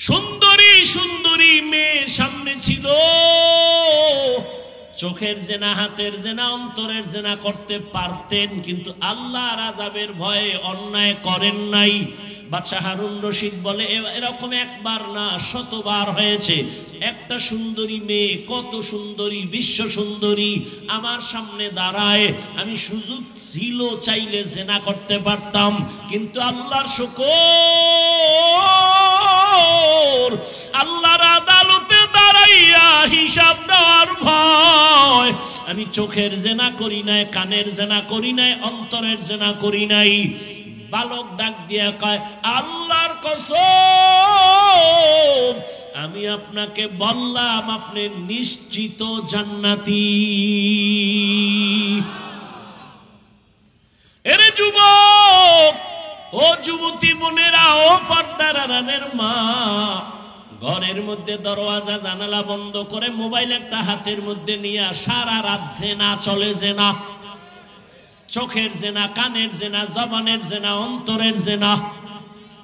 সুন্দরী সুন্দরী মেয়ে সামনে ছিল, চোখের জেনা, হাতের জেনা, অন্তরের জেনা করতে পারতেন, কিন্তু আল্লাহর আযাবের ভয়ে অন্যায় করেন নাই। বাদশাহ হারুন রশিদ বলে এরকম একবার না শতবার হয়েছে। একটা সুন্দরী মেয়ে, কত সুন্দরী, বিশ্ব সুন্দরী আমার সামনে দাঁড়ায়, আমি সুযোগ ছিল চাইলে জেনা করতে পারতাম, কিন্তু আল্লাহর শুকর, আল্লাহর আদালতে দাঁড়াইয়া হিসাব দেওয়ার ভয় আমি চোখের জেনা করি নাই, কানের জেনা করি নাই, অন্তরের জেনা করি নাই। বালক ডাক দিয়া কয়, আল্লাহর কসম আমি আপনাকে বললাম আপনি নিশ্চিত জান্নাতি। এরে যুবক, ও যুবতী বোনেরা, ও পর্দার আড়ালের মা, ঘরের মধ্যে দরওয়াজা জানালা বন্ধ করে মোবাইল একটা হাতের মধ্যে নিয়ে সারা রাত জেনা চলে, জেনা, চোখের জেনা, কানের জেনা, জবানের জেনা, অন্তরের জেনা,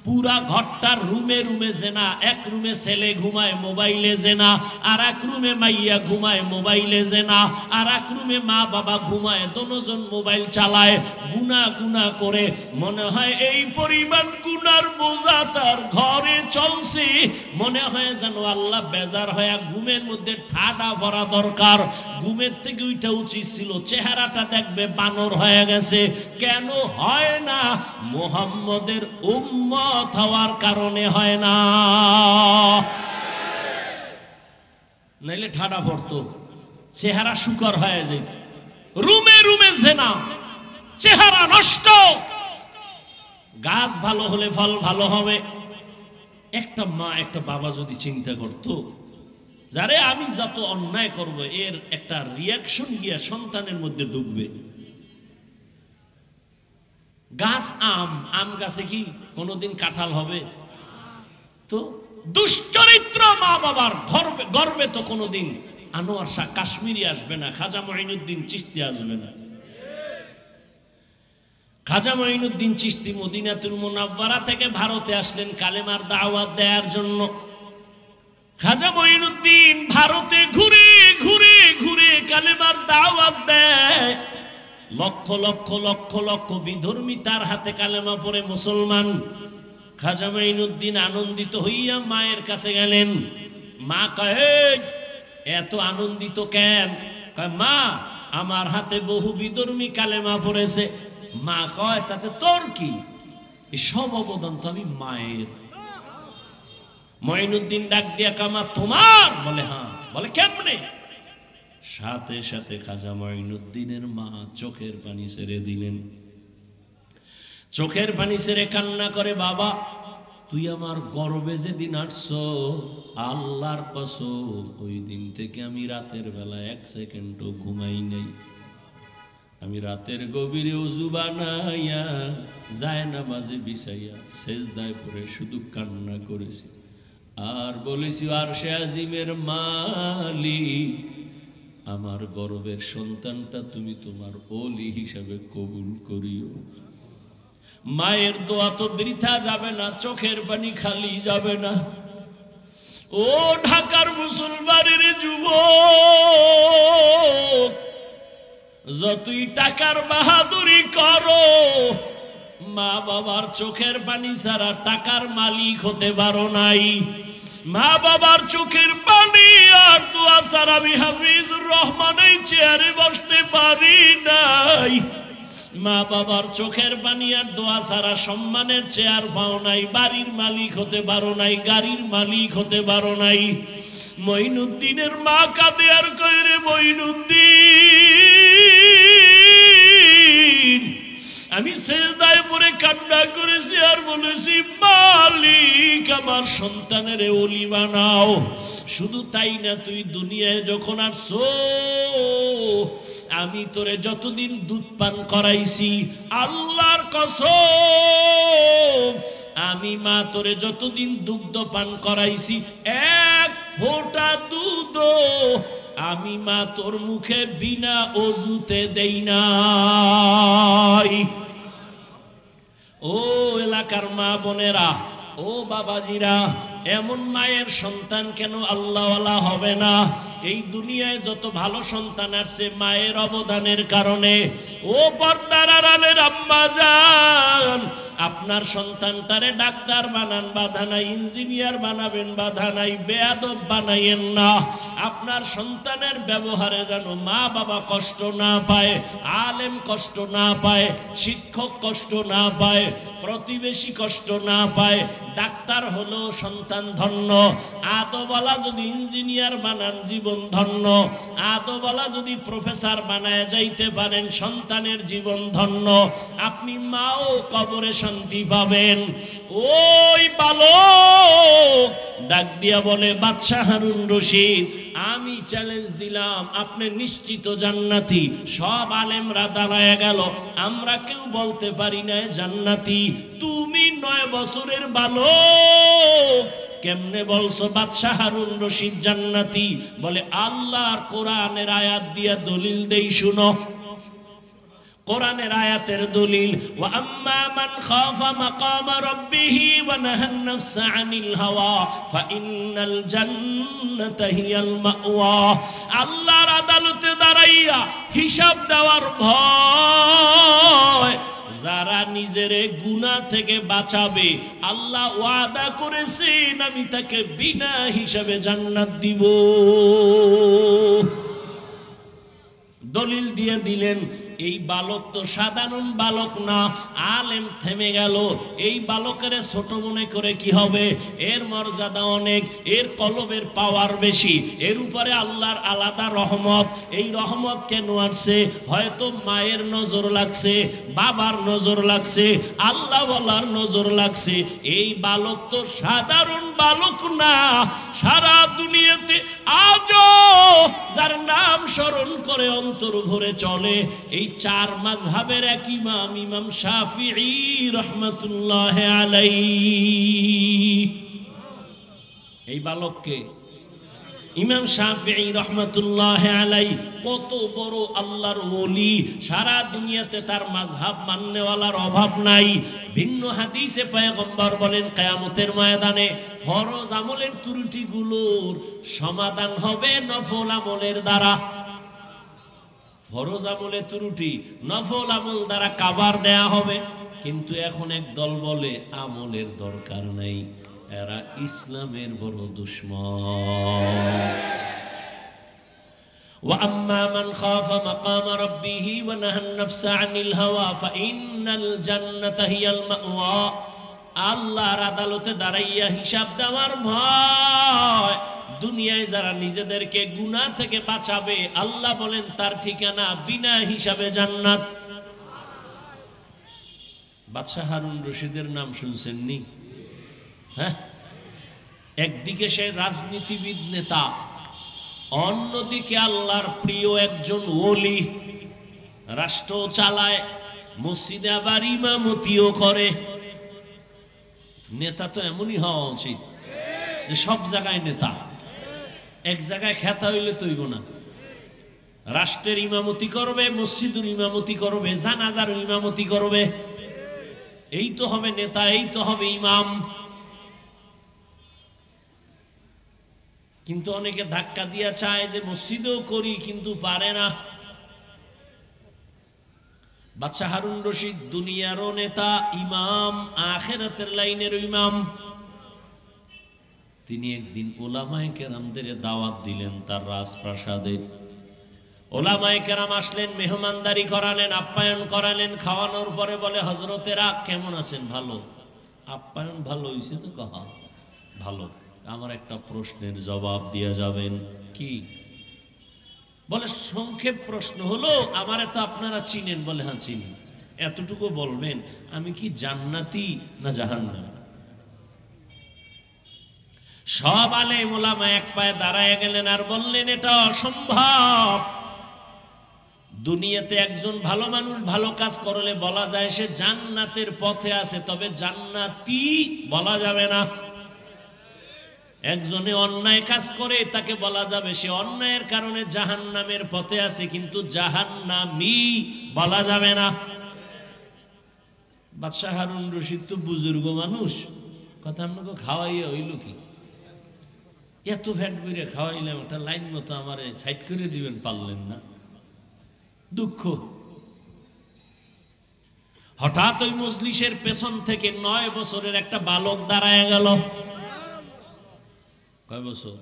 পুরা ঘরটার রুমে রুমে জেনা। এক রুমে ছেলে ঘুমায় মোবাইলে জেনা, আর এক রুমে মাইয়া ঘুমায় মোবাইলে জেনা, আর এক রুমে মা বাবা ঘুমায়, দোনোজন মোবাইল চালায়, গুনাহ গুনাহ করে। মনে হয় এই পরিমাণ গুনার বোঝা তার ঘরে চলছে, মনে হয় যেন আল্লাহ বেজার হয়ে ঘুমের মধ্যে ঠাডা ভরা দরকার, ঘুমের থেকে উঠা উচিত ছিল, চেহারাটা দেখবে বানর হয়ে গেছে। কেন হয় না? মুহাম্মদের উম্মত হওয়ার কারণে হয় না, নাইলে ঠাডা পড়তো, চেহারা শুকর হয়ে যেত। রুমে রুমে জেনা, চেহারা নষ্ট। গাছ ভালো হলে ফল ভালো হবে। একটা মা একটা বাবা যদি চিন্তা করতো, যারে আমি যত অন্যায় করব এর একটা রিয়াকশন গিয়া সন্তানের মধ্যে ঢুকবে। গাছ আম, আম গাছে কি কোনোদিন কাঁঠাল হবে? তো দুশ্চরিত্র মা বাবার গর্বে তো কোনোদিন আনোয়ার শাহ কাশ্মীরি আসবে না, খাজা মঈনুদ্দিন চিশতি আসবে না। খাজা মঈনুদ্দিন চিশতি মদিনাতুল মুনাওয়ারা থেকে ভারতে আসলেন কালেমার দাওয়াত দেওয়ার জন্য। খাজা মঈনুদ্দিন ভারতে ঘুরে ঘুরে ঘুরে কালেমার দাওয়াত দেয়। লক্ষ লক্ষ লক্ষ লক্ষ বিধর্মী তার হাতে কালেমা পড়ে মুসলমান। খাজা মঈনুদ্দিন আনন্দিত হইয়া মায়ের কাছে গেলেন। মা কয়, এত আনন্দিত কেন? কয়, মা আমার হাতে বহু বিধর্মী কালেমা পড়েছে। মা কয়, তাতে তোর কি? এই সব অবদান তো আমি মায়ের। মঈনুদ্দিন ডাক দিয়া কামা তোমার? বলে হ্যাঁ। বলে কেমনে? সাথে সাথে খাজা মঈনুদ্দিনের মা চোখের পানি ছেড়ে দিলেন। চোখের পানি ছেড়ে কান্না করে, বাবা তুই আমার গর্বে যেদিন আসছো, আল্লাহর কসম ওই দিন থেকে আমি রাতের বেলা এক সেকেন্ডও ঘুমাই নাই। আমি রাতের গভীরে ওযু বানাইয়া জায়নামাজে বিছাইয়া সেজদায় পড়ে শুধু কান্না করেছি আর বলেছি, আরশে আজিমের মালিক, আমার গর্বের সন্তানটা তুমি তোমার ওলি হিসাবে কবুল করিও। মায়ের দোয়া তো বৃথা যাবে না, চোখের পানি খালি যাবে না। ও ঢাকার মুসলমানের যুবক, যতই টাকার বাহাদুরি করো, মা বাবার চোখের পানি ছাড়া টাকার মালিক হতে পারো নাই। মা বাবার চোখের পানি আর দোয়া ছাড়া আমি হাফিজুর রহমান এই চেয়ারে বসতে পারি নাই। মা বাবার চোখের পানি আর দোয়া ছাড়া সম্মানের চেয়ার পাও নাই, বাড়ির মালিক হতে পারো নাই, গাড়ির মালিক হতে পারো নাই। মঈনুদ্দিনের মা কাঁদে আর কয়, রে মঈনুদ্দিন, আমি সেজদায় পড়ে কান্না করেছি আর বলেছি, মালিক আমার সন্তানের ওলি বানাও। শুধু তাই না, তুই দুনিয়ায় যখন আসছো আমি তোরে যতদিন দুধ পান করাইছি, আল্লাহর কসম আমি মা তোরে যতদিন দুগ্ধ পান করাইছি, এক ফোঁটা দুধ আমি মা তোর মুখে বিনা অজুতে দেই নাই। ও এলাকার মা বোনেরা, ও বাবাজিরা, এমন মায়ের সন্তান কেন আল্লাহওয়ালা হবে না? এই দুনিয়ায় যত ভালো সন্তান আসছে মায়ের অবদানের কারণে। ও পর্দার আড়ালের আম্মা জান, আপনার সন্তানটারে ডাক্তার বানান, বাধা নাই। ইঞ্জিনিয়ার বানাবেন, বাধা নাই। বেয়াদব বানাইয়েন না। আপনার সন্তানের ব্যবহারে যেন মা বাবা কষ্ট না পায়, আলেম কষ্ট না পায়, শিক্ষক কষ্ট না পায়, প্রতিবেশী কষ্ট না পায়। ডাক্তার হলো সন্তান ধন্য। আদওয়ালা যদি ইঞ্জিনিয়ার বানান জীবন ধন্য। আদওয়ালা যদি প্রফেসর বানায় যাইতে পারেন সন্তানের জীবন ধন্য। আপনি মাও কবরে শান্তি পাবেন। ওই বালক ডাক দিয়া বলে, বাদশাহ হারুন রশিদ, আমি চ্যালেঞ্জ দিলাম, আপনি নিশ্চিত জান্নাতি। সব আলেমরা দাঁড়ায় গেল, আমরা কেউ বলতে পারি না জান্নাতি। তুমি 9 বছরের বালক, কেমনে বলছো বাদশাহ হারুন রশিদ জান্নাতি? বলে, আল্লাহর কোরআনের আয়াত দিয়া দলিল দেই, শুনো। কোরআনের আয়াতের দলিল, ওয়া আম্মা মান খাফা মাকামা রাব্বিহি ওয়া নাহান নাফসা আনিল হাওয়া ফাইন্নাল জান্নাতা হিয়াল মাওয়া। আল্লাহর আদালতে দাঁড়াইয়া হিসাব দেওয়ার ভয় যারা নিজের গুনাহ থেকে বাঁচাবে, আল্লাহ ওয়াদা করেছেন আমি তাকে বিনা হিসাবে জান্নাত দিব। দলিল দিয়ে দিলেন। এই বালক তো সাধারণ বালক না, আলেম। থেমে গেল। এই বালকের ছোট মনে করে কি হবে? এর মর্যাদা অনেক, এর কলবের পাওয়ার বেশি, এর উপরে আল্লাহর আলাদা রহমত। এই রহমত কেন আসছে? হয়তো মায়ের নজর লাগছে, বাবার নজর লাগছে, আল্লাহওয়ালার নজর লাগছে। এই বালক তো সাধারণ বালক না। সারা দুনিয়াতে আজও যার নাম স্মরণ করে অন্তর ভরে চলে, এই 4 মাযহাবের এক ইমাম, ইমাম শাফিঈ রাহমাতুল্লাহ আলাইহি। এই বালককে ইমাম শাফিঈ রাহমাতুল্লাহ আলাইহি কত বড় আল্লাহর ওলি। সারা দুনিয়াতে তার মাযহাব মাননেওয়ালার অভাব নাই। ভিন্ন হাদিসে পয়গম্বর বলেন, কিয়ামতের ময়দানে ফরজ আমলের ত্রুটিগুলোর সমাধান হবে নফল আমলের দ্বারা। ফরজ আমলে ত্রুটি নফল আমল দ্বারা কাবার দেয়া হবে। কিন্তু এখন এক দল বলে আমলের দরকার নাই, এরা ইসলামের বড় দুশমন। ওয়া আম্মা মান খাফা মাকামা রাব্বিহি ওয়া নাহান নাফসা আনিল হাওয়া ফাইন্নাল জান্নাতা হিয়াল মাওয়া। আল্লাহর আদালতে দাঁড়াইয়া হিসাব দেওয়ার ভয়। দুনিয়ায় যারা নিজেদেরকে গুনাহ থেকে বাঁচাবে, আল্লাহ বলেন তার ঠিকানা বিনা হিসাবে জান্নাত। বাদশাহ হারুন রশিদের নাম শুনছেন নি? হ্যাঁ, একদিকে সে রাজনীতিবিদ নেতা, অন্যদিকে আল্লাহর প্রিয় একজন ওলি। রাষ্ট্র চালায়, মসজিদে আবার ইমামতিও করে। নেতা তো এমনই হওয়া উচিত যে সব জায়গায় নেতা, এক জায়গায় খেতা হইলে তৈব না। রাষ্ট্রের ইমামতি করবে, মসজিদের ইমামতি করবে, জানাজার ইমামতি করবে। এই তো হবে নেতা, এই তো হবে ইমাম। কিন্তু অনেকে ধাক্কা দিয়া চায় যে মসজিদেও করি, কিন্তু পারে না। বাদশাহ হারুন রশিদ দুনিয়ারও নেতা, ইমাম, আখিরাতের লাইনের ইমাম। তিনি একদিন ওলামায়ে কেরামদের দাওয়াত দিলেন তার রাজপ্রাসাদে। ওলামায়ে কেরাম আসলেন, মেহমানদারি করালেন, আপ্যায়ন করালেন। খাওয়ানোর পরে বলে, হযরতেরা কেমন আছেন? ভালো। আপ্যায়ন ভালো হইছে তো? কহা ভালো। আমার একটা প্রশ্নের জবাব দিয়া যাবেন? কি? বলে, সংক্ষেপ প্রশ্ন হলো, আমারে তো আপনারা চিনেন? বলে, হ্যাঁ চিনি। এতটুকু বলবেন, আমি কি জান্নাতি না জাহান্নামী? সব আলেম ওলামা এক পায়ে দাঁড়ায় গেলেন আর বললেন, এটা অসম্ভব। দুনিয়াতে একজন ভালো মানুষ ভালো কাজ করলে বলা যায় সে জান্নাতের পথে আছে, তবে জান্নাতি বলা যাবে না। একজনে অন্যায় কাজ করে তাকে বলা যাবে সে অন্যায়ের কারণে জাহান্নামের পথে আছে, কিন্তু জাহান্নামী বলা যাবে না। বাদশাহ হারুন রশিদ তো বুজুর্গ মানুষ, কথা আপনাকে খাওয়াইয়া হইল কি? এত ফ্যাট করে খাওয়াইলাম, একটা লাইন মতো আমার সাইড করে দিবেন, পারলেন না, দুঃখ। হঠাৎ ওই মজলিসের পেছন থেকে 9 বছরের একটা বালক দাঁড়ায় গেল। কয় বছর?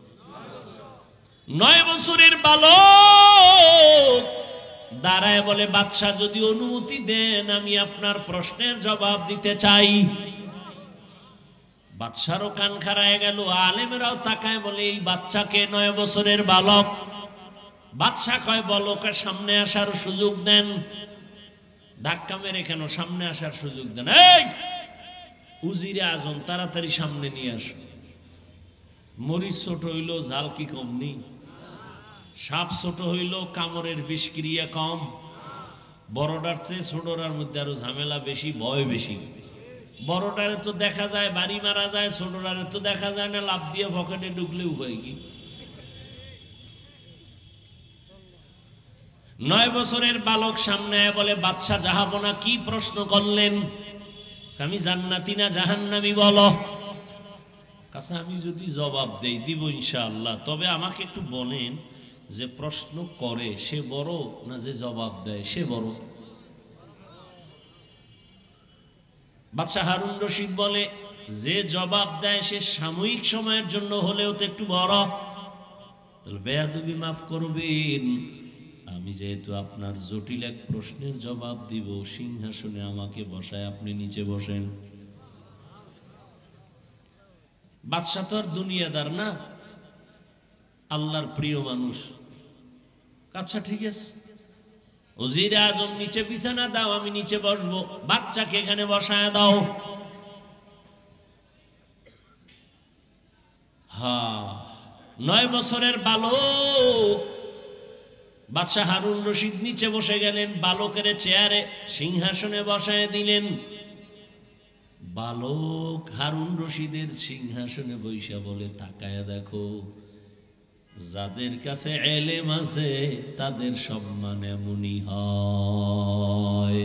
9 বছরের বালক দাঁড়ায় বলে, বাদশাহ যদি অনুমতি দেন আমি আপনার প্রশ্নের জবাব দিতে চাই। বাদশারও কান খাড়ায় গেল, আলেমেরাও তাকায় বলে, এই বাচ্চাকে 9 বছরের বালক। বাদশাহ কয়, বালকের সামনে আসার সুযোগ দেন। ধাক্কা মেরে কেন, সামনে আসার সুযোগ দেন। এই উজিরে আজম, তাড়াতাড়ি সামনে নিয়ে আস। মরিচ ছোট হইল, জাল কি কম নেই? সাপ ছোট হইল, কামড়ের বিষক্রিয়া কম। বড়টার চেয়ে ছোটটার মধ্যে আরো ঝামেলা বেশি, ভয় বেশি। বড়টারে তো দেখা যায় বাড়ি মারা যায়, ছোটটারে তো দেখা যায় না, লাভ দিয়ে পকেটে ঢুকলে উপায় কি? 9 বছরের বালক সামনে বলে, বাদশাহ জাহাপনা কি প্রশ্ন করলেন? আমি জান্নাতি না জাহান্নামী বলো। কাছে আমি যদি জবাব দেই, দিব ইনশাআল্লাহ, তবে আমাকে একটু বলেন যে প্রশ্ন করে সে বড় না যে জবাব দেয় সে বড়? বাদশাহ হারুন রশিদ বলে, যে জবাব দেয় সে সাময়িক সময়ের জন্য হলেও তো একটু বড়। তাহলে বেয়াদবি মাফ করবেন, আমি যেহেতু আপনার জটিল এক প্রশ্নের জবাব দিব, সিংহাসনে আমাকে বসায় আপনি নিচে বসেন। বাদশাহ তো আর দুনিয়াদার না, আল্লাহর প্রিয় মানুষ। আচ্ছা ঠিক আছে, ওজিরে আজম নিচে বিছানা দাও, আমি নিচে বসবো, বাচ্চাকে এখানে বসায় দাও। হ্যাঁ, 9 বছরের বালক বাদশাহ হারুন রশিদ নিচে বসে গেলেন, বালকের চেয়ারে সিংহাসনে বসায় দিলেন। বালক হারুন রশিদের সিংহাসনে বৈশা বলে, তাকায় দেখো, যাদের কাছে এলেম আছে তাদের সম্মান এমনই হয়।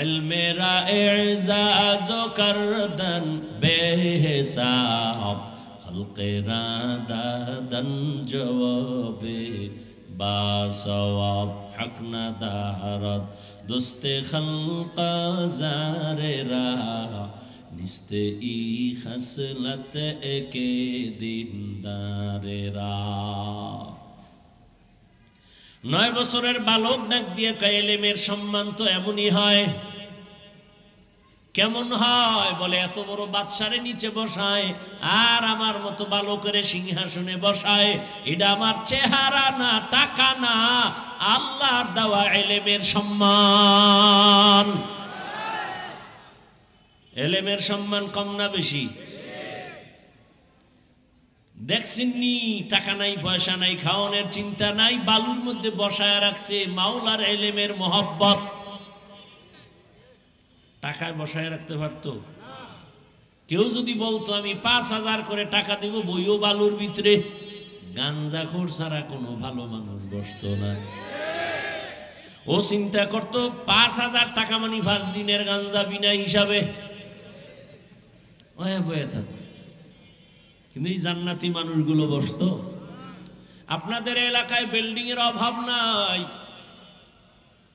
এলমেরা এজাজ করদন বেহিসাব, খলকেরা দাদন জবাবে বাসওয়াব, হক না দারত দোস্তে খলকা জারেরা, নিস্তে ই খসলত একে দিনদারেরা। 9 বছরের বালক ডাক দিয়ে কয়, এলেমের সম্মান তো এমনই হয়। কেমন হয়? বলে, এত বড় বাদশারে নিচে বসায় আর আমার মতো বালকের সিংহাসনে বসায়, এটা আমার চেহারা না, টাকা না, আল্লাহর দেওয়া এলেমের সম্মান। এলেমের সম্মান কম না বেশি? দেখছেননি, টাকা নাই, পয়সা নাই, খাওয়ানোর চিন্তা নাই, বালুর মধ্যে বসায় রাখছে মাওলার এলেমের মহব্বত। টাকায় বসায় রাখতে পারতো? কেউ যদি বলতো আমি 5,000 করে টাকা দিব, বইও বালুর ভিতরে, গাঞ্জাখোর ছাড়া কোনো ভালো মানুষ বসতো না। ও চিন্তা করতো 5,000 টাকা মানে 5 দিনের গাঞ্জা বিনা হিসাবে বয়ে থাকতো। কিন্তু এই জান্নাতি মানুষগুলো বসতো। আপনাদের এলাকায় বিল্ডিং এর অভাব নাই,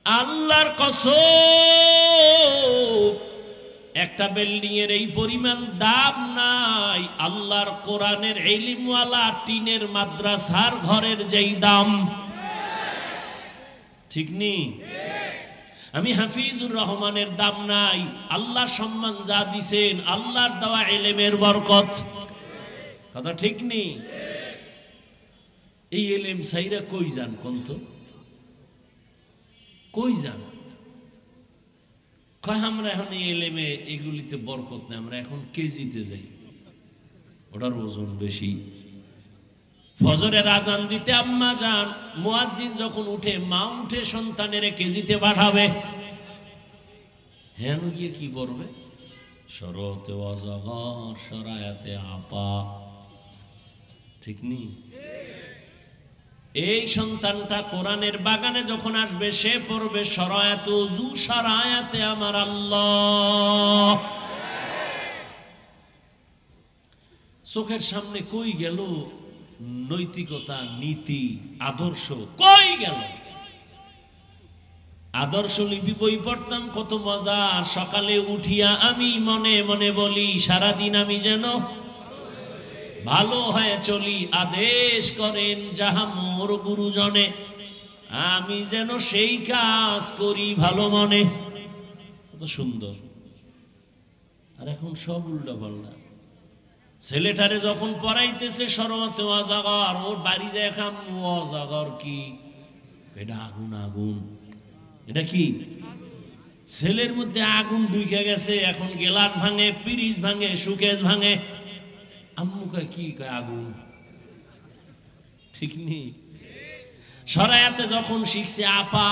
আল্লাহর কসম, একটা বিল্ডিং এর এই পরিমাণ দাম নাই আল্লাহর কোরআনের ইলমওয়ালা টিনের মাদ্রাসার ঘরের যেই দাম। ঠিক নেই? আমি হাফিজুর রহমানের দাম নাই, আল্লাহ সম্মান যা দিছেন আল্লাহর দেওয়া ইলমের বরকত। কথা ঠিক নেই? এই ইলম সাইরা কই যান কোন তো? কই যান? কয় আমরা এখন এই ইলমে এগুলিতে বরকত নেই, আমরা এখন কেজিতে যাই, ওটার ওজন বেশি। ফজরের আজান দিতে আম্মা যান, মুয়াজ্জিন যখন উঠে, মা উঠে সন্তানের কেজিতে পাঠাবে, হেন গিয়ে কি করবে? শরতে ওয়াজাগর শরায়াতে আপা। ঠিক নেই? এই সন্তানটা কোরআনের বাগানে যখন আসবে, সে পড়বে শরায়াত ওযু শরায়াতে আমার আল্লাহ। চোখের সামনে কই গেল নৈতিকতা, নীতি, আদর্শ কই গেল? আদর্শ লিপি বই পড়তাম, কত মজা। সকালে উঠিয়া আমি মনে মনে বলি, সারাদিন আমি যেন ভালো হয়ে চলি। আদেশ করেন যাহা মোর গুরুজনে, আমি যেন সেই কাজ করি ভালো মনে। কত সুন্দর। আর এখন সব উল্টা পাল্টা। ছেলেটারে যখন পড়াইতেছে সরমতে অজাগর, ওর বাড়ি যায় খাম অজাগর কি, এটা আগুন আগুন। এটা কি? ছেলের মধ্যে আগুন ঢুকে গেছে। এখন গেলাস ভাঙে, পিরিজ ভাঙে, সুকেশ ভাঙে। আম্মু কয় কি, কয় আগুন। ঠিক নেই। সরায়াতে যখন শিখছে আপা,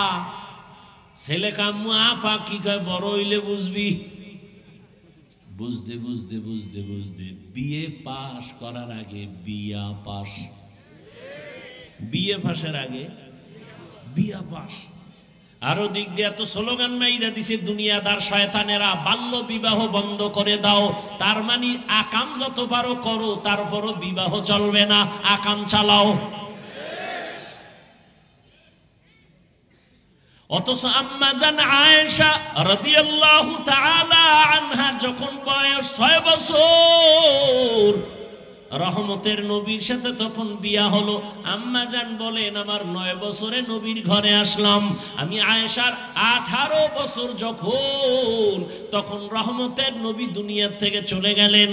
ছেলে কাম্মু আপা কি কয়, বড় হইলে বুঝবি। বুঝতে বুঝতে বুঝতে বুঝতে বিএ পাস করার আগে বিয়া পাস, বিএ পাসের আগে বিয়া পাস। আরো দিক দিয়ে এত স্লোগান মাইরা দিছে দুনিয়াদার শয়তানেরা, বাল্য বিবাহ বন্ধ করে দাও। তার মানে আকাম যত পারো করো, তারপরও বিবাহ চলবে না, আকাম চালাও। অথচ আম্মা জান আয়েশা রাদিয়াল্লাহু তাআলা আনহা যখন বয়স 6 বছর, রহমতের নবীর সাথে তখন বিয়া হলো। আম্মা জান বলেন, আমার 9 বছরে নবীর ঘরে আসলাম। আমি আয়েশার 18 বছর যখন, তখন রহমতের নবী দুনিয়া থেকে চলে গেলেন।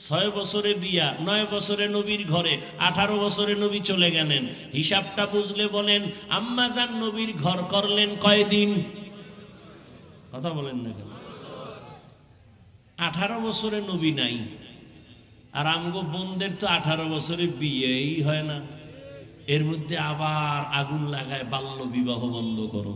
6 বছরে বিয়া, 9 বছরে নবীর ঘরে, 18 বছরে নবী চলে গেলেন। হিসাবটা বুঝলে বলেন, আম্মা জান নবীর ঘর করলেন কয়দিন? কথা বলেন না কেন? 18 বছরে নবী নাই। আর আমগো বোনদের তো 18 বছরে বিয়েই হয় না। এর মধ্যে আবার আগুন লাগায় বাল্য বিবাহ বন্ধ করো।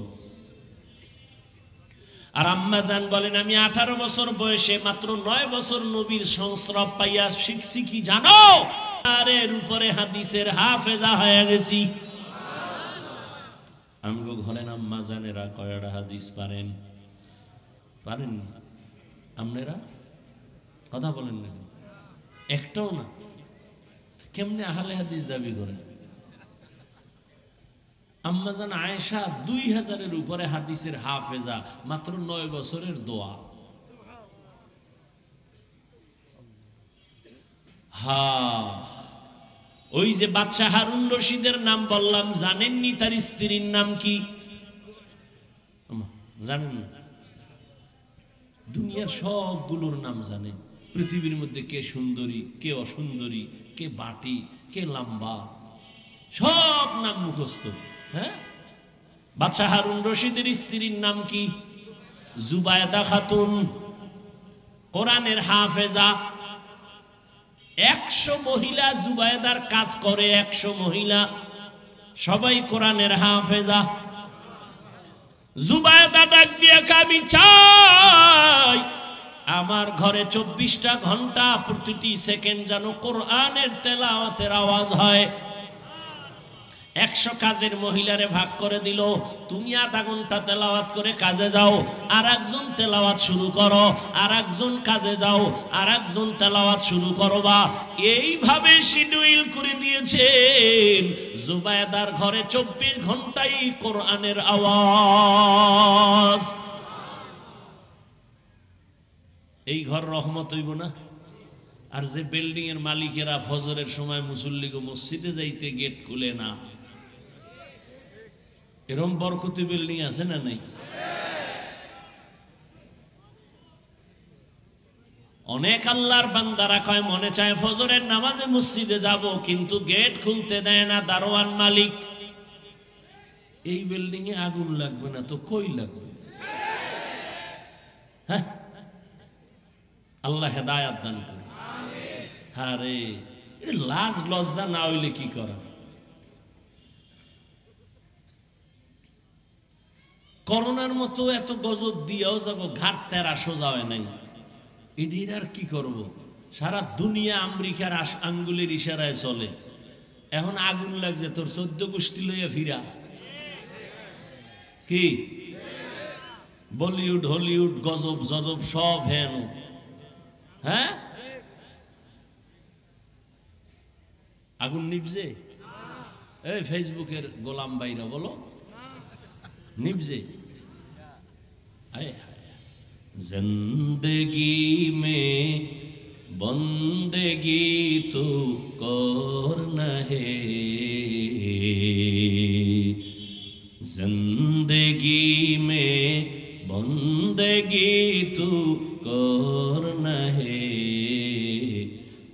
আর আম্মা জান বলেন, আমি 18 বছর বয়সে মাত্র 9 বছর নবীর সংস্রব পাইয়া শিখছি কি জানো? আর এর উপরে হাদিসের হাফেজা হয়ে গেছি। আমগো ঘরে আম্মা জানেরা কয়টা হাদিস পারেন? পারেন না? আপনারা কথা বলেন না, একটাও না। কেমনে আহলে হাদিস দাবি করেন? আম্মা জান আয়েশা 2000-এর উপরে হাদিসের হাফেজা, মাত্র 9 বছরের দোয়া। ওই যে বাদশাহ হারুন রশিদের নাম বললাম, জানেননি তার স্ত্রীর নাম কি? জানেন না? দুনিয়ার সবগুলোর নাম জানেন। পৃথিবীর মধ্যে কে সুন্দরী, কে অসুন্দরী, কে বাটি, কে লম্বা, সব নাম মুখস্থ। হ্যাঁ, বাদশাহ হারুন রশিদের স্ত্রীর নাম কি? জুবায়দা খাতুন, কোরআনের হাফেজা। 100 মহিলা জুবায়দার কাজ করে, 100 মহিলা, সবাই কোরআনের হাফেজা। জুবায়দা ডাক দিয়ে, আমি চাই আমার ঘরে 24টা ঘন্টা প্রতিটি সেকেন্ড যেন কোরআনের তেলাওয়াতের আওয়াজ হয়। 100 কাজের মহিলারে ভাগ করে দিল, তুমি আধা ঘন্টা তেলাওয়াত করে কাজে যাও, আর একজন তেলাওয়াত শুরু করো, আর একজন কাজে যাও, আর একজন তেলাওয়াত শুরু করবা। এইভাবে শিডিউল করে দিয়েছেন। জুবায়দার ঘরে 24 ঘন্টাই কোরআনের আওয়াজ। এই ঘর রহমত হইব না? আর যে বিল্ডিং এর মালিকেরা ফজরের সময় মুসল্লিকে মসজিদে যাইতে গেট খুলে না, এরকম বরকতি বিল্ডিং আছে না নাই? অনেক আল্লাহর বান্দারা কয়, মনে চায় ফজরের নামাজে মসজিদে যাব, কিন্তু গেট খুলতে দেয় না দারোয়ান মালিক। এই বিল্ডিং এ আগুন লাগবে না তো কই লাগবে? হ্যাঁ, আল্লাহ হেদায়াত দান করে। আরে লাজ লজ্জা না হইলে কি করার? করোনার মতো এত গজব দিয়েও যাবো, ঘাট তেরা সোজা হয় নাই। এটির আর কি করব? সারা দুনিয়া আমেরিকার আঙ্গুলের ইশারায় চলে। এখন আগুন লাগছে, তোর 14 গোষ্ঠী লইয়া ফিরা। কি বলিউড হলিউড গজব জজব সব হেন। হ্যাঁ, আগুন নিভছে? এই ফেসবুকের গোলাম ভাইরা বলো, নিভছে? আয় হায়, জিন্দগি মে বন্দেগি তো করনা হে, जिंदगी में बंदगी तू करना है,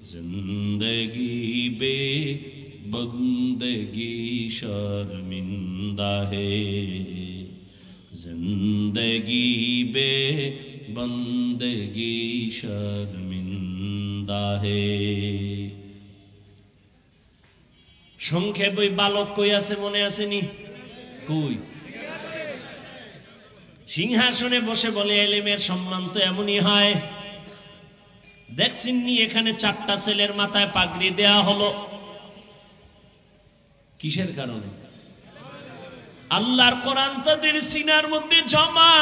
जिंदगी बे बंदगी शर्मिंदा है, जिंदगी बे बंदगी शर्मिंदा है। সংক্ষেপ ওই বালক কই আছে মনে আসেনি? কই? সিংহাসনে বসে বলে এলেমের সম্মান তো এমনই হয়। দেখছেননি এখানে 4টা ছেলের মাথায় পাগড়ি দেয়া হলো, কিসের কারণে? আল্লাহর কোরআন তাদের সিনার মধ্যে জমা।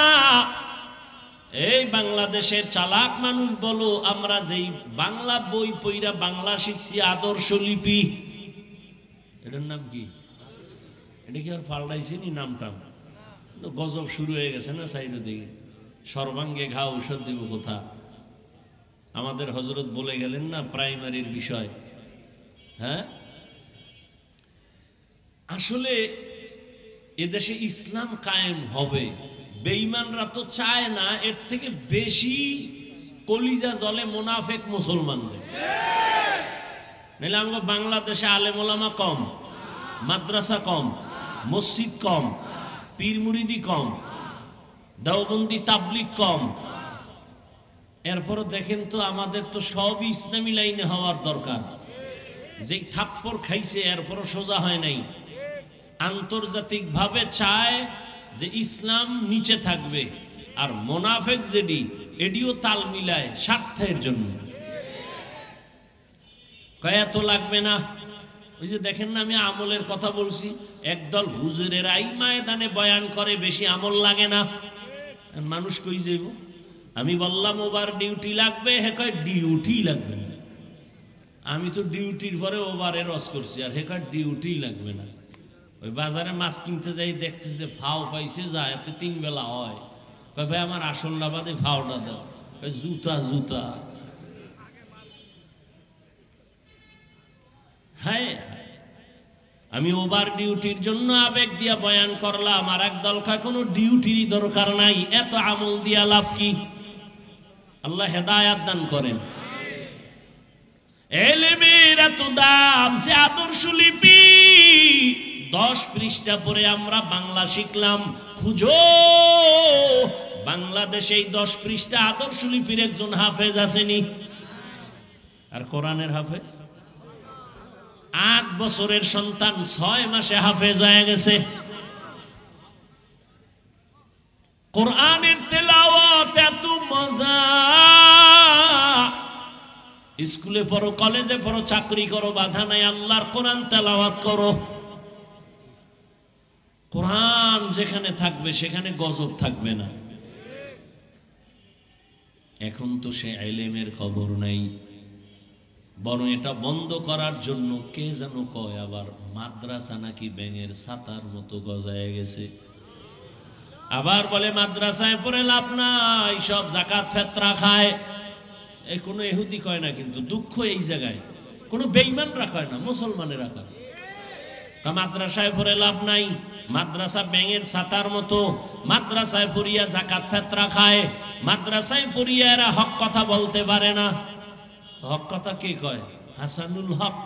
এই বাংলাদেশের চালাক মানুষ বলো, আমরা যেই বাংলা বই পইরা বাংলা শিখছি আদর্শ লিপি, এটার নাম কি? এটা কি আর পাল্টাইছে নি নামটা? গজব শুরু হয়ে গেছে না চারিদিকে। সর্বাঙ্গে ঘা ঔষধ দিব কোথা? আমাদের হযরত বলে গেলেন না প্রাইমারির বিষয়। হ্যাঁ, আসলে এদেশে ইসলাম কায়েম হবে, বেঈমানরা তো চায় না। এর থেকে বেশি কলিজা জলে মুনাফিক মুসলমানদের। নাহলে আমরা বাংলাদেশে আলেম ওলামা কম, মাদ্রাসা কম, মসজিদ কম, পীর মুরিদি কম, দেওবন্দি তাবলিগ কম। এরপরও দেখেন তো আমাদের তো সবই ইসলামী লাইনে হওয়ার দরকার। যেই থাপ্পড় খাইছে এরপরও সোজা হয় নাই। আন্তর্জাতিকভাবে চায় যে ইসলাম নিচে থাকবে, আর মোনাফেক যেডি এডিও তাল মিলায় স্বার্থের জন্য। কত লাগবে না? ওই যে দেখেন না, আমি আমলের কথা বলছি, একদল হুজুরেরাই ময়দানে বয়ান করে, বেশি আমল লাগে না। মানুষ কই যাইব? আমি বললাম ওভার ডিউটি লাগবে, হে কয় ডিউটি লাগবে না। আমি তো ডিউটির পরে ওভারে রস করছি, আর হে কয় ডিউটি লাগবে না। ওই বাজারে মাছ কিনতে যাই, দেখছি যে ফাও পাইছে, যায় এতে 3 বেলা হয়। কয় ভাই আমার আসল না বাদে ফাওটা দাও। জুতা জুতা। হ্যাঁ, আমি ওভার ডিউটির জন্য আবেগ দিয়া বয়ান করলাম, আর একদল কয় কোনো ডিউটিরই দরকার নাই, এত আমল দিয়া লাভ কি? আল্লাহ হেদায়াত দান করেন। এলেমের এত দাম যে আদর্শ লিপি 10 পৃষ্ঠা পরে আমরা বাংলা শিখলাম। খুঁজো বাংলাদেশে এই 10 পৃষ্ঠা আদর্শ লিপির একজন হাফেজ আসেনি? আর কোরআনের হাফেজ 8 বছরের সন্তান 6 মাসে হাফেজ হয়ে গেছে। কোরআনের তেলাওয়াত এত মজা। স্কুলে পড়ো, কলেজে পড়ো, চাকরি করো, বাধা নাই, আল্লাহর কোরআন তেলাওয়াত করো। কোরআন যেখানে থাকবে সেখানে গজব থাকবে না। এখন তো সে ইলমের খবর নাই, বরং এটা বন্ধ করার জন্য কে যেন কয় আবার মাদ্রাসা নাকি ব্যাঙের ছাতার মতো গজায় গেছে। আবার বলে মাদ্রাসায় পড়ে লাভ নাই, সব যাকাত ফেতরা খায়। এই কোনো ইহুদি কয় না, কিন্তু দুঃখ এই জায়গায় কোনো বেঈমানরা কয় না, মুসলমানেরা কয় মাদ্রাসায় পড়ে লাভ নাই, মাদ্রাসা ব্যাঙের ছাতার মতো, মাদ্রাসায় পড়িয়া যাকাত ফেতরা খায়, মাদ্রাসায় পড়িয়া এরা হক কথা বলতে পারে না। হক কথা কে কয়? হাসানুল হক,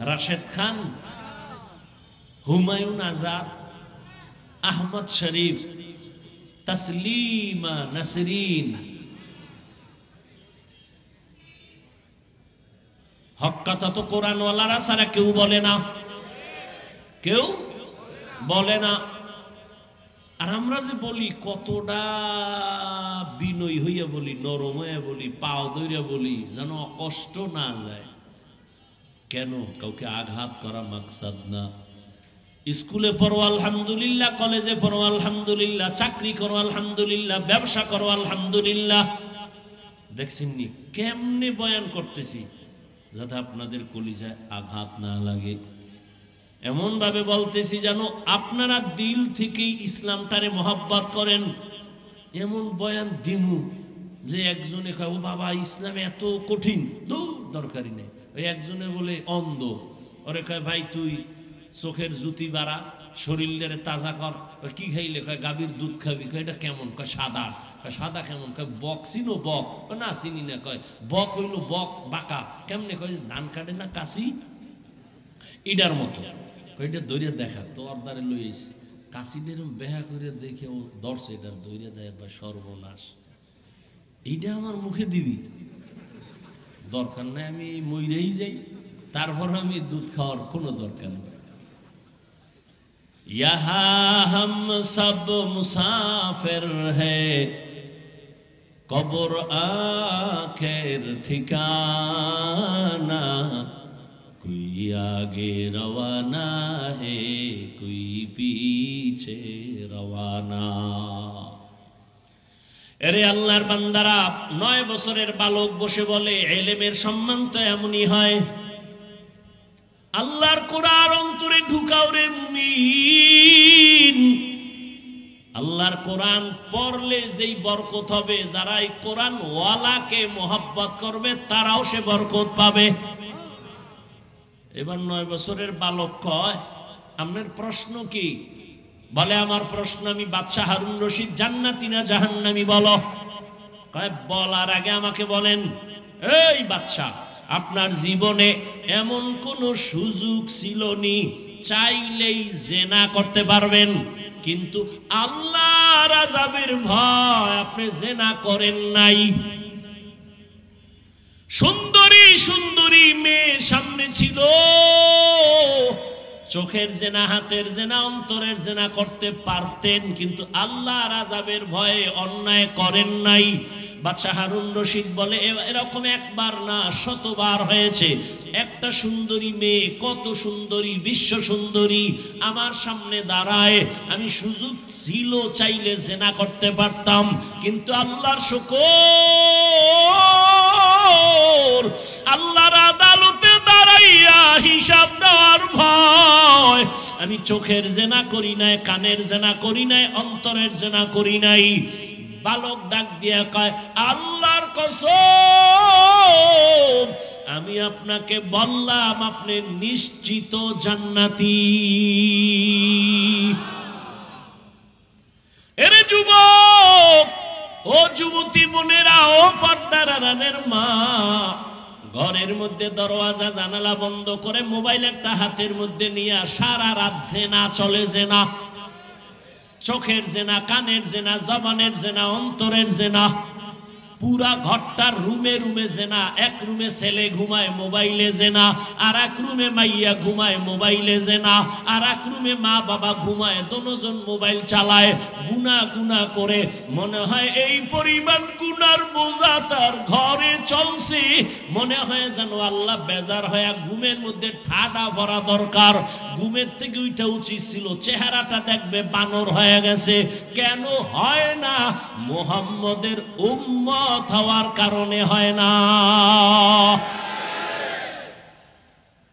রাশেদ খান, হুমায়ুন আজাদ, আহমদ শরীফ, তসলিমা নাসরিন। হক কথা তো কোরআনওয়ালারা ছাড়া কেউ বলে না, কেউ বলে না। আর আমরা যে বলি কতটা বিনয়ী হইয়া বলি, নরম হইয়া বলি, পাও ধইরা বলি, যেন কষ্ট না যায়। কেন? কাউকে আঘাত করা মাকসাদ না। স্কুলে পড়ো আলহামদুলিল্লাহ, কলেজে পড়ো আলহামদুলিল্লাহ, চাকরি করো আলহামদুলিল্লাহ, ব্যবসা করো আলহামদুলিল্লাহ। দেখছেন নি কেমনে বয়ান করতেছি? যাতে আপনাদের কলিজায় আঘাত না লাগে। এমন ভাবে বলতেছি যেন আপনারা দিল থেকেই ইসলামটারে মহব্বত করেন। এমন বয়ান দিমু যে একজনে কয় ও বাবা ইসলাম এত কঠিন, দরকারই নেই। ওই একজনে বলে অন্ধ, ওরে কয় ভাই তুই চোখের জুতি বাড়া, শরীরের তাজা কর। কি খাইলে? কয় গাভীর দুধ খাবি। কয় এটা কেমন? কয় সাদা। কয় সাদা কেমন? কয় বক চিনো? বক। না চিনি না। কয় বক হইল বক বাঁকা কেমনে? কয় ধান কাটে না কাশি ইডার মতো। কয়টা দৈরে দেখা তো অর্দারে লইয়েছি কাশিদের বেহা করে দেখে ও দর্শে এটার দৈরে দেয় বা সর্বনাশ। এইটা আমার মুখে দিবি? দরকার নাই, আমি এই মইরেই যাই, তারপর আমি দুধ খাওয়ার কোনো দরকার নেই। यहाँ हम सब मुसाफिर है, कब्र आखिर ठिकाना, कोई आगे रवाना है कोई पीछे रवाना। এরে আল্লাহর বান্দারা, 9 বছরের বালক বসে বলে ইলমের সম্মান তো এমনই হয়। আল্লাহর কোরআন অন্তরে ঢুকাও রে মুমিন। আল্লাহর কোরআন পড়লে যেই বরকত হবে, যারা এই কোরআন ওয়ালাকে মোহাব্বত করবে তারাও সে বরকত পাবে। এবার 9 বছরের বালক কয় আপনার প্রশ্ন কি? বলে আমার প্রশ্ন, আমি বাদশাহ হারুন রশিদ জান্নাতি না জাহান্নামী বলো। কয় বলার আগে আমাকে বলেন, এই বাদশাহ আপনার জীবনে এমন কোন সুযোগ ছিল নি চাইলেই জেনা করতে পারবেন, কিন্তু আল্লাহর আযাবের ভয় আপনি জেনা করেন নাই? সুন্দরী সুন্দরী মেয়ে সামনে ছিল, চোখের জেনা, হাতের জেনা, অন্তরের জেনা করতে পারতেন, কিন্তু আল্লাহর আযাবের ভয়ে অন্যায় করেন নাই। বাদশাহ হারুন রশিদ বলে এরকম একবার না শতবার হয়েছে। একটা সুন্দরী মেয়ে, কত সুন্দরী, বিশ্ব সুন্দরী আমার সামনে দাঁড়ায়, আমি সুযোগ ছিল চাইলে জেনা করতে পারতাম, কিন্তু আল্লাহর শুকর, আল্লাহর আদালতে দাঁড়াইয়া হিসাব দেওয়ার ভয় আমি চোখের জেনা করি নাই, কানের জেনা করি নাই, অন্তরের জেনা করি নাই। বালক ডাক দিয়া কয় আল্লাহর কসম, আমি আপনাকে বললাম আপনি নিশ্চিত জান্নাতি। এরে যুবক, ও যুবতী বোনেরা, ও পর্দার আড়ালের মা, ঘরের মধ্যে দরওয়াজা জানালা বন্ধ করে মোবাইল একটা হাতের মধ্যে নিয়ে সারা রাত জেনা চলে। জেনা, চোখের জেনা, কানের জেনা, জবানের জেনা, অন্তরের জেনা, পুরা ঘরটার রুমে রুমে জেনা। এক রুমে ছেলে ঘুমায় মোবাইলে জেনা, আর এক রুমে মাইয়া ঘুমায় মোবাইলে জেনা, আর এক রুমে মা বাবা ঘুমায়, দুজন মোবাইল চালায়। গুনাহ গুনাহ করে মনে হয় এই পরিমাণ গুনার বোঝা তার ঘরে চলছে, মনে হয় যেন আল্লাহ বেজার হয়ে ঘুমের মধ্যে ঠাডা ভরা দরকার। ঘুমের থেকে উঠা উচিত ছিল, চেহারাটা দেখবে বানর হয়ে গেছে। কেন হয় না? মুহাম্মদের উম্মত হওয়ার কারণে হয় না,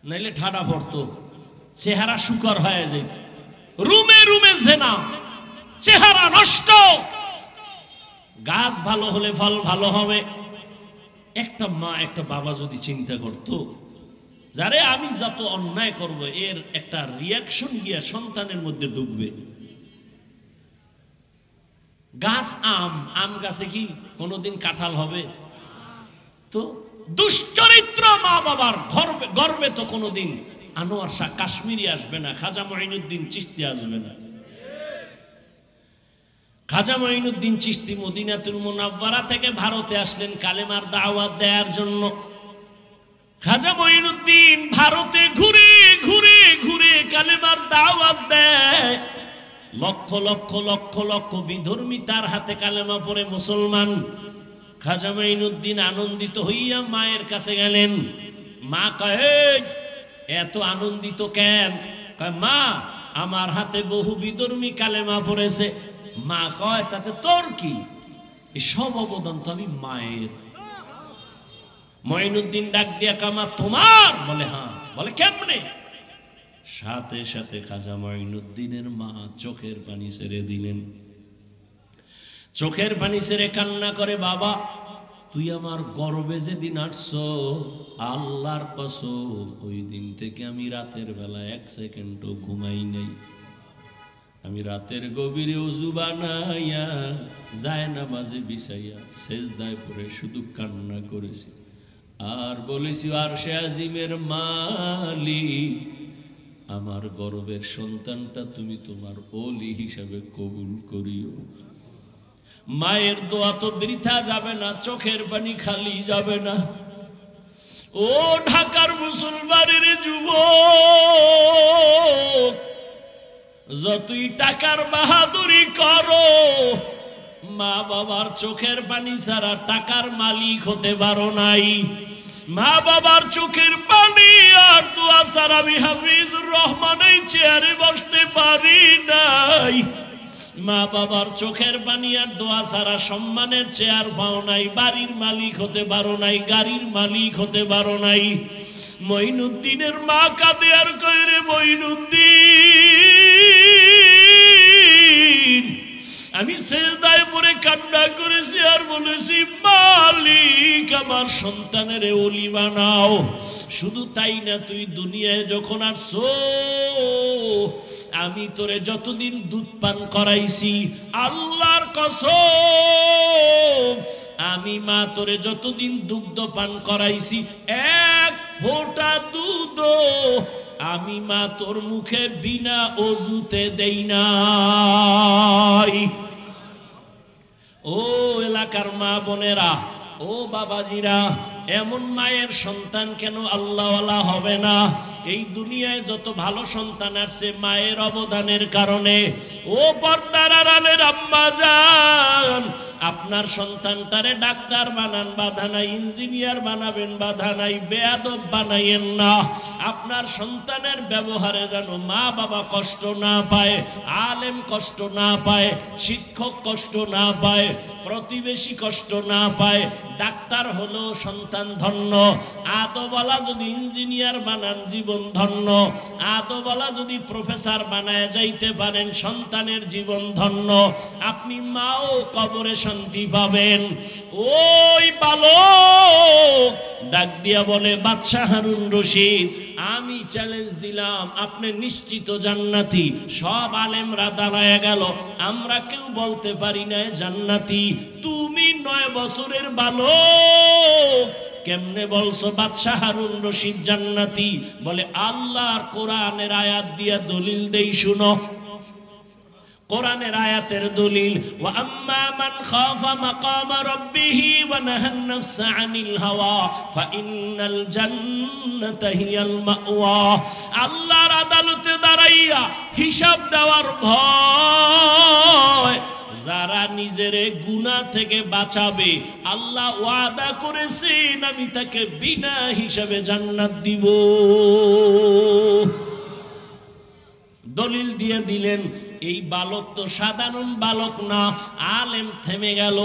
নাইলে ঠাডা পড়তো, চেহারা শুকর হয়ে যেত। রুমে রুমে জেনা, চেহারা নষ্ট। গাছ ভালো হলে ফল ভালো হবে। একটা মা একটা বাবা যদি চিন্তা করতো, যারে আমি যত অন্যায় করব এর একটা রিয়াকশন গিয়া সন্তানের মধ্যে ঢুকবে। গাছ আম, আম গাছে কি কোনোদিন কাঁঠাল হবে? তো দুশ্চরিত্র মা বাবার গর্বে তো কোনোদিন আনোয়ার শাহ কাশ্মীরি আসবে না, খাজা মঈনুদ্দিন চিশতি আসবে না। খাজা মঈনুদ্দিন চিশতি মদিনাতুল মুনাওয়ারা থেকে ভারতে আসলেন কালেমার দাওয়াত দেওয়ার জন্য। খাজা মঈনুদ্দিন ভারতে ঘুরে ঘুরে ঘুরে কালেমার দাওয়াত দেয়। লক্ষ লক্ষ লক্ষ লক্ষ বিধর্মী তার হাতে কালেমা পড়ে মুসলমান। খাজা মঈনুদ্দিন আনন্দিত হইয়া মায়ের কাছে গেলেন। মা কয় এত আনন্দিত কেন? কয় মা আমার হাতে বহু বিধর্মী কালেমা পড়েছে। মা কয় তাতে তোর কি? এই সব অবদান তো আমি মায়ের। মঈনুদ্দিন ডাক দিয়া কামা তোমার? বলে হ্যাঁ। বলে কেমনে? সাথে সাথে খাজা মঈনুদ্দিনের মা চোখের পানি ছেড়ে দিলেন। চোখের পানি ছেড়ে কান্না করে, বাবা তুই আমার গর্বে যেদিন আসছো, আল্লাহর কসম ওই দিন থেকে আমি রাতের বেলা 1 সেকেন্ডও ঘুমাই নাই। আমি রাতের গভীরে ওযু বানাইয়া জায়নামাজে বিছাইয়া সেজদায় পড়ে শুধু কান্না করেছি আর বলেছি, আরশে আজিমের মালিক, আমার গর্বের সন্তানটা তুমি তোমার ওলি হিসাবে কবুল করিও। মায়ের দোয়া তো বৃথা যাবে না, চোখের পানি খালি যাবে না। ও ঢাকার মুসলমানের যুবক, যতই টাকার বাহাদুরি করো, মা বাবার চোখের পানি ছাড়া টাকার মালিক হতে পারো নাই। মা বাবার চোখের পানি আর দোয়া ছাড়া আমি হাফিজুর রহমান এই চেয়ারে বসতে পারি নাই। মা বাবার চোখের পানি আর দোয়া ছাড়া সম্মানের চেয়ার পাও নাই, বাড়ির মালিক হতে পারো নাই, গাড়ির মালিক হতে পারো নাই। মঈনুদ্দিনের মা কাঁদে আর কয়, রে মঈনুদ্দিন, আমি সেজদায় পড়ে কান্না করেছি আর বলেছি, মালিক আমার সন্তানের ওলি বানাও। শুধু তাই না, তুই দুনিয়ায় যখন আসছো, আমি তোরে যতদিন দুধ পান করাইছি, আল্লাহর কসম আমি মা তোরে যতদিন দুগ্ধ পান করাইছি, 1 ফোঁটা দুধ আমি মা তোর মুখে বিনা অজুতে দেই নাই। ও এলাকার মা বোনেরা, ও বাবাজিরা, এমন মায়ের সন্তান কেন আল্লাহওয়ালা হবে না? এই দুনিয়ায় যত ভালো সন্তান আসছে মায়ের অবদানের কারণে। ও পর্দার আড়ালের আম্মা জান, আপনার সন্তানটারে ডাক্তার বানান, বাধা নাই, ইঞ্জিনিয়ার বানাবেন, বাধা নাই, বেয়াদব বানাইয়েন না। আপনার সন্তানের ব্যবহারে যেন মা বাবা কষ্ট না পায়, আলেম কষ্ট না পায়, শিক্ষক কষ্ট না পায়, প্রতিবেশী কষ্ট না পায়। ডাক্তার হলো সন্তান ধন্য, আদওয়ালা যদি ইঞ্জিনিয়ার বানান জীবন ধন্য, আদওয়ালা যদি প্রফেসর বানায় যাইতে পারেন সন্তানের জীবন ধন্য। আপনি মাও কবরে শান্তি পাবেন। ওই বালক ডাক দিয়া বলে, বাদশাহ হারুন রশিদ, আমি চ্যালেঞ্জ দিলাম, আপনি নিশ্চিত জান্নাতি। সব আলেমরা দাঁড়ায় গেল, আমরা কেউ বলতে পারি না জান্নাতি। তুমি 9 বছরের বালক, কেমনে বলছো বাদশাহ হারুন রশিদ জান্নাতি? বলে, আল্লাহর কোরআনের আয়াত দিয়া দলিল দেই, শুনো। কোরআনের আয়াতের দলিল, ওয়া আম্মা মান খাফা মাকামা রাব্বিহি ওয়া নাহান নাফসা আনিল হাওয়া ফাইন্নাল জান্নাতা হিয়াল মাওয়া। আল্লাহর আদালতে দাঁড়াইয়া হিসাব দেওয়ার ভয়, যারা নিজের গুনাহ থেকে বাঁচাবে, আল্লাহ ওয়াদা করেছেন আমি তাকে বিনা হিসাবে জান্নাত দিব। দলিল দিয়ে দিলেন। এই বালক তো সাধারণ বালক না, আলেম থেমে গেল।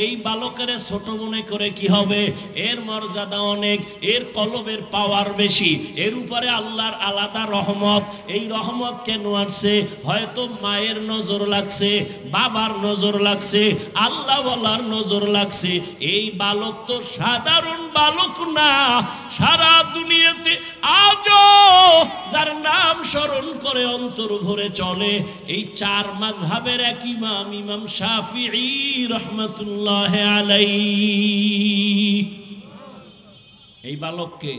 এই বালকের ছোট মনে করে কি হবে? এর মর্যাদা অনেক, এর কলবের পাওয়ার বেশি, এর উপরে আল্লাহর আলাদা রহমত। এই রহমত কেন আসছে? হয়তো মায়ের নজর লাগছে, বাবার নজর লাগছে, আল্লাহওয়ালার নজর লাগছে। এই বালক তো সাধারণ বালক না, সারা দুনিয়াতে আজও যার নাম স্মরণ করে অন্তর ভরে চলে এই 4 মাযহাবের এক ইমাম, ইমাম শাফিঈ রাহমাতুল্লাহ আলাইহি। এই বালককে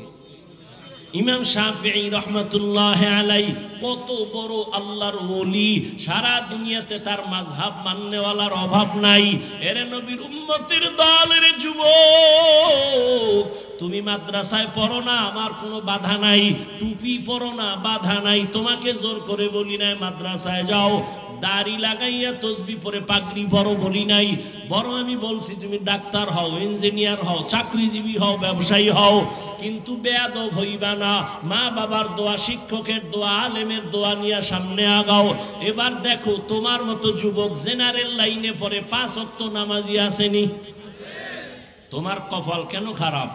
ইমাম শাফিঈ রাহমাতুল্লাহ আলাইহি কত বড় আল্লাহর ওলি, সারা দুনিয়াতে তার মাযহাব মাননেওয়ালার অভাব নাই। এরে নবীর উম্মতের দলের যুবক, তুমি মাদ্রাসায় পড়ো না, আমার কোনো বাধা নাই। টুপি পরো না, বাধা নাই। তোমাকে জোর করে বলি নাই মাদ্রাসায় যাও। দাড়ি লাগাইয়া তসবি পরে পাগড়ি পরো বলি নাই। বড় আমি বলছি তুমি ডাক্তার হও, ইঞ্জিনিয়ার হও, চাকরিজীবী হও, ব্যবসায়ী হও, কিন্তু বেয়াদব হইবা না। মা বাবার দোয়া, শিক্ষকের দোয়া, আলেমের দোয়া নিয়ে সামনে আগাও। এবার দেখো তোমার মতো যুবক জেনারেল লাইনে পড়ে 5 ওয়াক্ত নামাজি আসেনি। তোমার কপাল কেন খারাপ?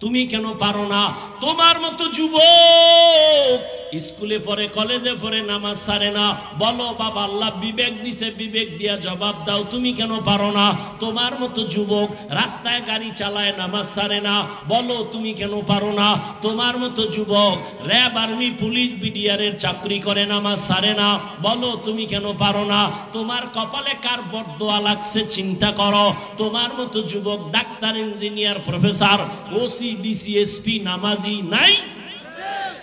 তুমি কেন পারো না? তোমার মতো যুবক স্কুলে পড়ে, কলেজে পড়ে, নামাজ ছাড়ে না। বলো বাবা, আল্লাহ বিবেক দিছে, বিবেক দিয়া জবাব দাও, তুমি কেন পারো না? তোমার মতো যুবক রাস্তায় গাড়ি চালায়, নামাজ ছাড়ে না। বলো তুমি কেন পারো না? তোমার মতো যুবক র্যাব, আর্মি, পুলিশ, বিডিআরের চাকরি করে, নামাজ ছাড়ে না। বলো তুমি কেন পারো না? তোমার কপালে কার বরদোয়া লাগছে চিন্তা করো। তোমার মতো যুবক doctor, engineer, professor, OC, DC, SP, নামাজি নাই?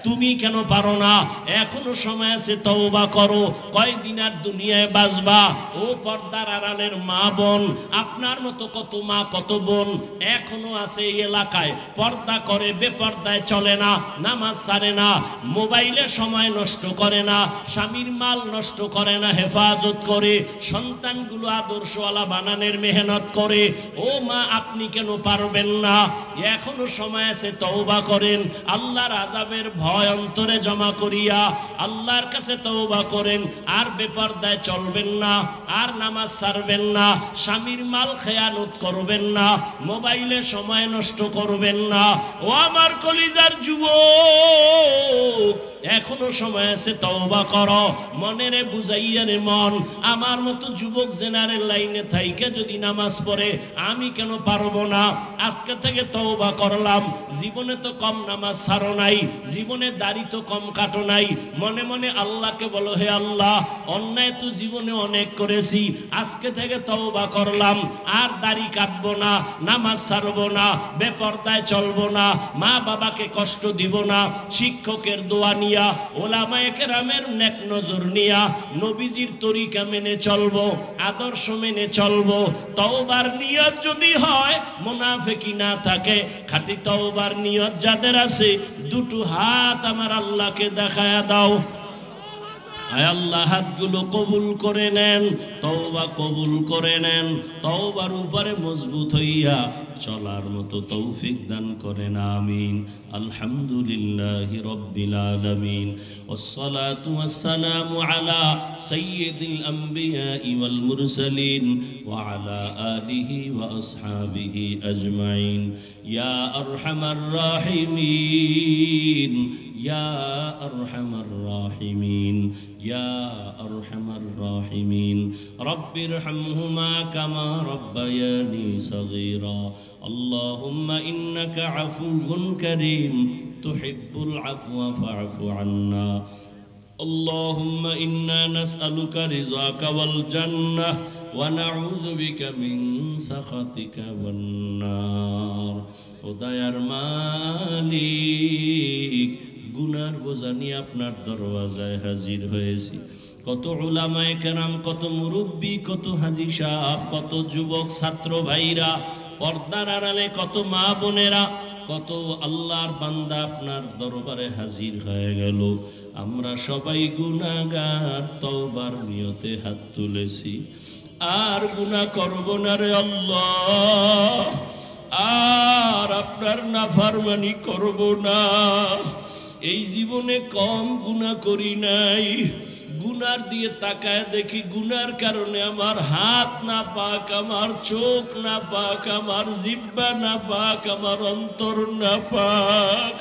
তুমি কেন পারো না? এখনো সময় আছে, তওবা করো। কয়দিন আর দুনিয়ায় বাঁচবা? ও পর্দার আড়ালের মা বোন, আপনার মতো কত মা, কত বোন এখনো আছে এই এলাকায়, পর্দা করে, বেপর্দায় চলে না, নামাজ ছাড়ে না, মোবাইলে সময় নষ্ট করে না, স্বামীর মাল নষ্ট করে না, হেফাজত করে, সন্তানগুলো আদর্শওয়ালা বানানোর মেহনত করে। ও মা, আপনি কেন পারবেন না? এখনো সময় আছে, তওবা করেন। আল্লাহর আযাবের ভয় অন্তরে জমা করিয়া আল্লাহর কাছে তওবা করেন। আর বেপরদায় চলবেন না, আর নামাজ ছাড়বেন না, স্বামীর মাল খেয়ানত করবেন না, মোবাইলে সময় নষ্ট করবেন না। ও আমার কলিজার যুবক, এখনো সময় আছে, তওবা করো। মনেরে বুঝাইয়া রে মন, আমার মতো যুবক জেনারেল লাইনে থাইকে যদি নামাজ পড়ে, আমি কেন পারবো না? আজকে থেকে তওবা করলাম। জীবনে তো কম নামাজ ছাড়ো নাই, জীবনে দাড়ি তো কম কাটো নাই। মনে মনে আল্লাহকে বলো, হে আল্লাহ, অন্যায় তো জীবনে অনেক করেছি, আজকে থেকে তওবা করলাম, আর দাড়ি কাটবো না, নামাজ ছাড়বো না, বেপরদায় চলবো না, মা বাবাকে কষ্ট দিব না, শিক্ষকের দোয়া নিয়া, ওলামায়ে কেরামের নেক নজর নিয়া, নবীজির তরিকা মেনে চলবো, আদর্শ মেনে চলবো। তওবার নিয়ত যদি হয়, মুনাফিকি না থাকে, খাঁটি তওবার নিয়ত যাদের আছে, দুটো হাত আমার আল্লাহকে দেখায়া দাও। আয় আল্লাহ, হাতগুলো কবুল করে নেন, তওবা কবুল করে নেন, তওবার উপরে মজবুত হইয়া চলার মতো তৌফিক দান করেন, আমিন। আলহামদুলিল্লাহি রাব্বিল আলামিন, ওয়াসসালাতু ওয়াসসালামু আলা সাইয়্যিদিল আমবিয়াই ওয়াল মুরসালিন ওয়া আলা আলিহি ওয়া আসহাবিহি আজমাইন। ইয়া আরহামার রাহিমিন, ইয়া আরহামার রাহিমিন, ইয়া আরহামার রাহিমিন। রব্বিরহামহুমা কামা রাব্বায়ানি সগীরা। আল্লাহুম্মা ইন্নাকা আফুউন কারীম তুহিব্বুল আফওয়া ফা'ফু আন্না। আল্লাহুম্মা ইন্না নাসআলুকা রিযাকা ওয়াল জান্নাহ ওয়া নাউযু বিকা মিন সাখাতিকা ওয়ান নার। ও দয়ার মালিক, গুনার বোঝা নিয়ে আপনার দরওয়াজায় হাজির হয়েছি। কত উলামায়ে কেরাম, কত মুরব্বী, কত হাজী সাহেব, কত যুবক ছাত্র ভাইরা, পর্দার আড়ালে কত মা বোনেরা, কত আল্লাহর বান্দা আপনার দরবারে হাজির হয়ে গেল। আমরা সবাই গুনাহগার, তওবার নিয়তে হাত তুলেছি, আর গুনাহ করব না রে আল্লাহ, আর আপনার নাফরমানি করব না। এই জীবনে কম গুনাহ করি নাই, গুনার দিয়ে তাকায় দেখি, গুনার কারণে আমার হাত না পাক, আমার চোখ না পাক, আমার জিহ্বা না পাক, আমার অন্তর না পাক।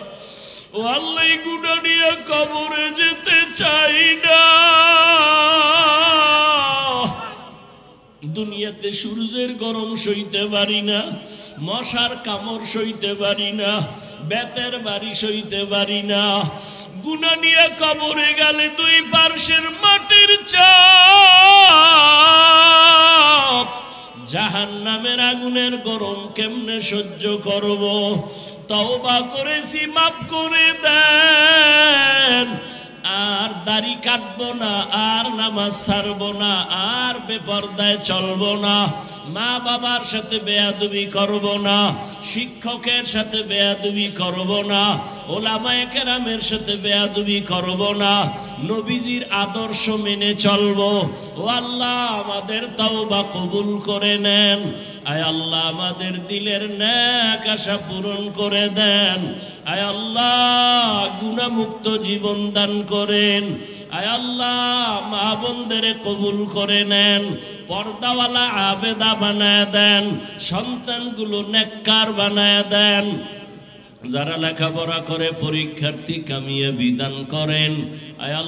ও আল্লাহ, এই গুনাহ নিয়ে কবরে যেতে চাই না। দুনিয়াতে সূর্যের গরম সইতে পারি না, মশার কামড় সইতে পারি না, বেতের বাড়ি সইতে পারি না। গুনাহ নিয়ে কবরে গেলে দুই পার্শ্বের মাটির চাপ, জাহান্নামের আগুনের গরম কেমনে সহ্য করব? তওবা করেছি, মাফ করে দেন। আর দাড়ি কাটবো না, আর নামাজ ছাড়বো না, আর বেপরদায় চলবো না, মা বাবার সাথে বেয়াদবি করব না, শিক্ষকের সাথে বেয়াদবি করব না, ওলামায়ে কেরামের সাথে বেয়াদবি করব না, নবীজির আদর্শ মেনে চলবো। ও আল্লাহ, আমাদের তওবা কবুল করে নেন। আয় আল্লাহ, আমাদের দিলের নেক আশা পূরণ করে দেন। আয় আল্লাহ, গুনাহমুক্ত জীবন দান করেন। আয় আল্লাহ, মা বোনদের কবুল করে নেন, পর্দাওয়ালা আবেদা বানায় দেন, সন্তানগুলো নেককার বানায় দেন। যারা লেখাপড়া করে পরীক্ষার্থী কামিয়ে বিধান করেন। আয় আল্লাহ